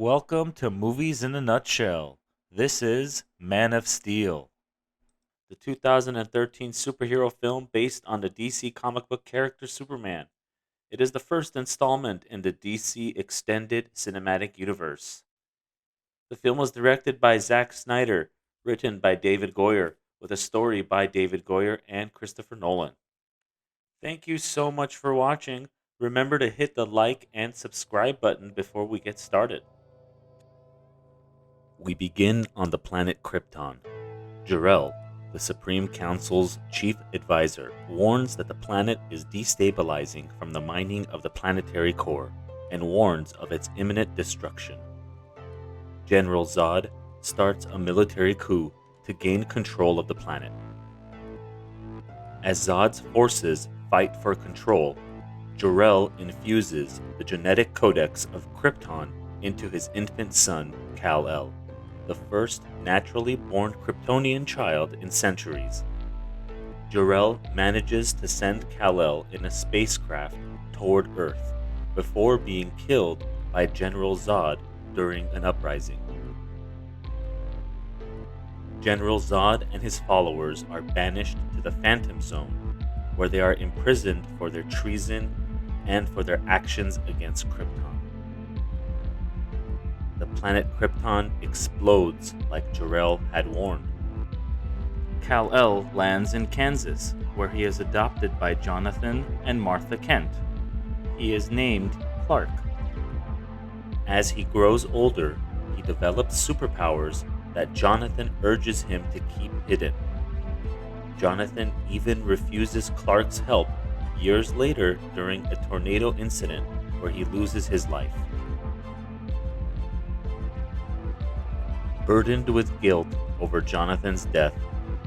Welcome to Movies in a Nutshell. This is Man of Steel, the 2013 superhero film based on the DC comic book character Superman. It is the first installment in the DC Extended Cinematic Universe. The film was directed by Zack Snyder, written by David Goyer, with a story by David Goyer and Christopher Nolan. Thank you so much for watching. Remember to hit the like and subscribe button before we get started. We begin on the planet Krypton. Jor-El, the Supreme Council's chief advisor, warns that the planet is destabilizing from the mining of the planetary core and warns of its imminent destruction. General Zod starts a military coup to gain control of the planet. As Zod's forces fight for control, Jor-El infuses the genetic codex of Krypton into his infant son, Kal-El, the first naturally born Kryptonian child in centuries. Jor-El manages to send Kal-El in a spacecraft toward Earth before being killed by General Zod during an uprising. General Zod and his followers are banished to the Phantom Zone, where they are imprisoned for their treason and for their actions against Krypton. The planet Krypton explodes like Jor-El had warned. Kal-El lands in Kansas, where he is adopted by Jonathan and Martha Kent. He is named Clark. As he grows older, he develops superpowers that Jonathan urges him to keep hidden. Jonathan even refuses Clark's help years later during a tornado incident where he loses his life. Burdened with guilt over Jonathan's death,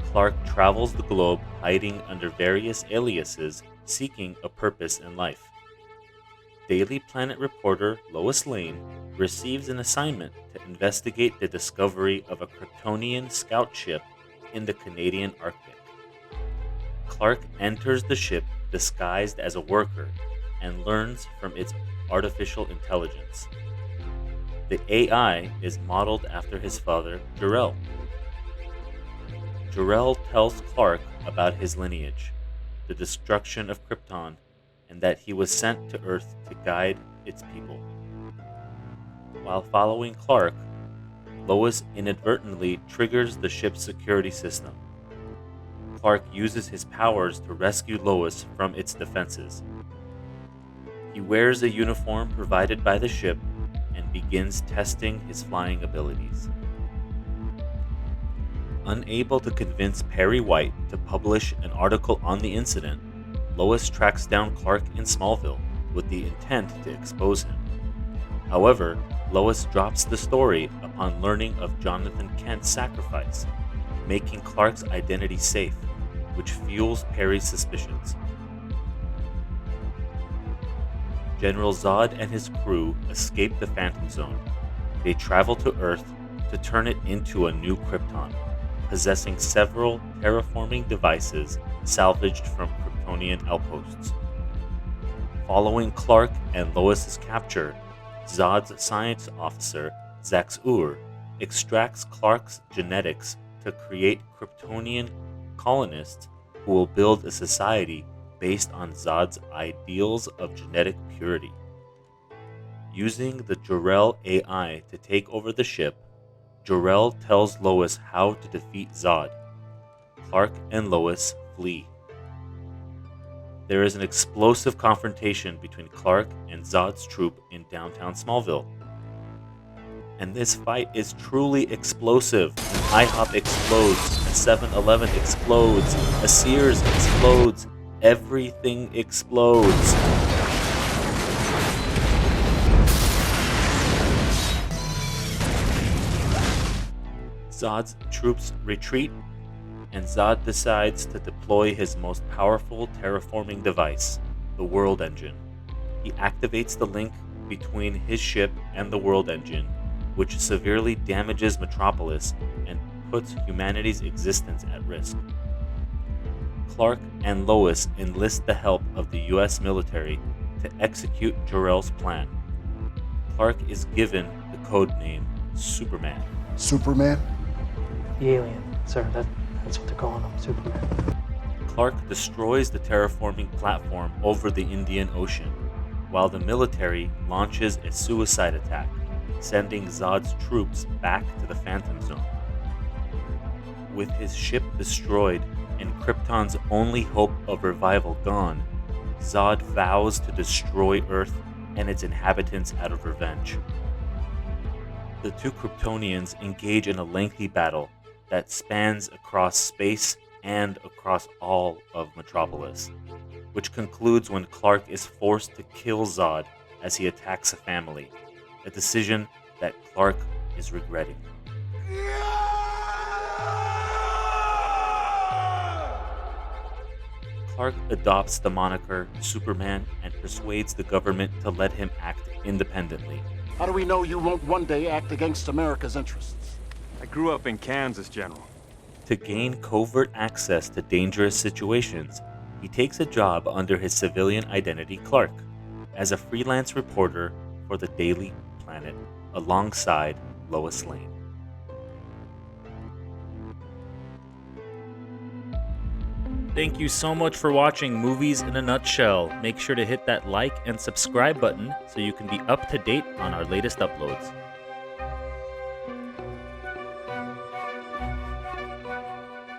Clark travels the globe hiding under various aliases, seeking a purpose in life. Daily Planet reporter Lois Lane receives an assignment to investigate the discovery of a Kryptonian scout ship in the Canadian Arctic. Clark enters the ship disguised as a worker and learns from its artificial intelligence. The AI is modeled after his father, Jor-El. Jor-El tells Clark about his lineage, the destruction of Krypton, and that he was sent to Earth to guide its people. While following Clark, Lois inadvertently triggers the ship's security system. Clark uses his powers to rescue Lois from its defenses. He wears a uniform provided by the ship and begins testing his flying abilities. Unable to convince Perry White to publish an article on the incident, Lois tracks down Clark in Smallville with the intent to expose him. However, Lois drops the story upon learning of Jonathan Kent's sacrifice, making Clark's identity safe, which fuels Perry's suspicions. General Zod and his crew escape the Phantom Zone. They travel to Earth to turn it into a new Krypton, possessing several terraforming devices salvaged from Kryptonian outposts. Following Clark and Lois's capture, Zod's science officer, Zack Snyder, extracts Clark's genetics to create Kryptonian colonists who will build a society based on Zod's ideals of genetic purity. Using the Jor-El AI to take over the ship, Jor-El tells Lois how to defeat Zod. Clark and Lois flee. There is an explosive confrontation between Clark and Zod's troop in downtown Smallville. And this fight is truly explosive. An IHOP explodes, a 7-Eleven explodes, a Sears explodes, everything explodes. Zod's troops retreat, and Zod decides to deploy his most powerful terraforming device, the World Engine. He activates the link between his ship and the World Engine, which severely damages Metropolis and puts humanity's existence at risk. Clark and Lois enlist the help of the US military to execute Jor-El's plan. Clark is given the code name Superman. Superman? The alien, sir. That's what they're calling him, Superman. Clark destroys the terraforming platform over the Indian Ocean, while the military launches a suicide attack, sending Zod's troops back to the Phantom Zone. With his ship destroyed and Krypton's only hope of revival gone, Zod vows to destroy Earth and its inhabitants out of revenge. The two Kryptonians engage in a lengthy battle that spans across space and across all of Metropolis, which concludes when Clark is forced to kill Zod as he attacks a family, a decision that Clark is regretting. Clark adopts the moniker Superman and persuades the government to let him act independently. How do we know you won't one day act against America's interests? I grew up in Kansas, General. To gain covert access to dangerous situations, he takes a job under his civilian identity Clark as a freelance reporter for the Daily Planet alongside Lois Lane. Thank you so much for watching Movies in a Nutshell. Make sure to hit that like and subscribe button so you can be up to date on our latest uploads.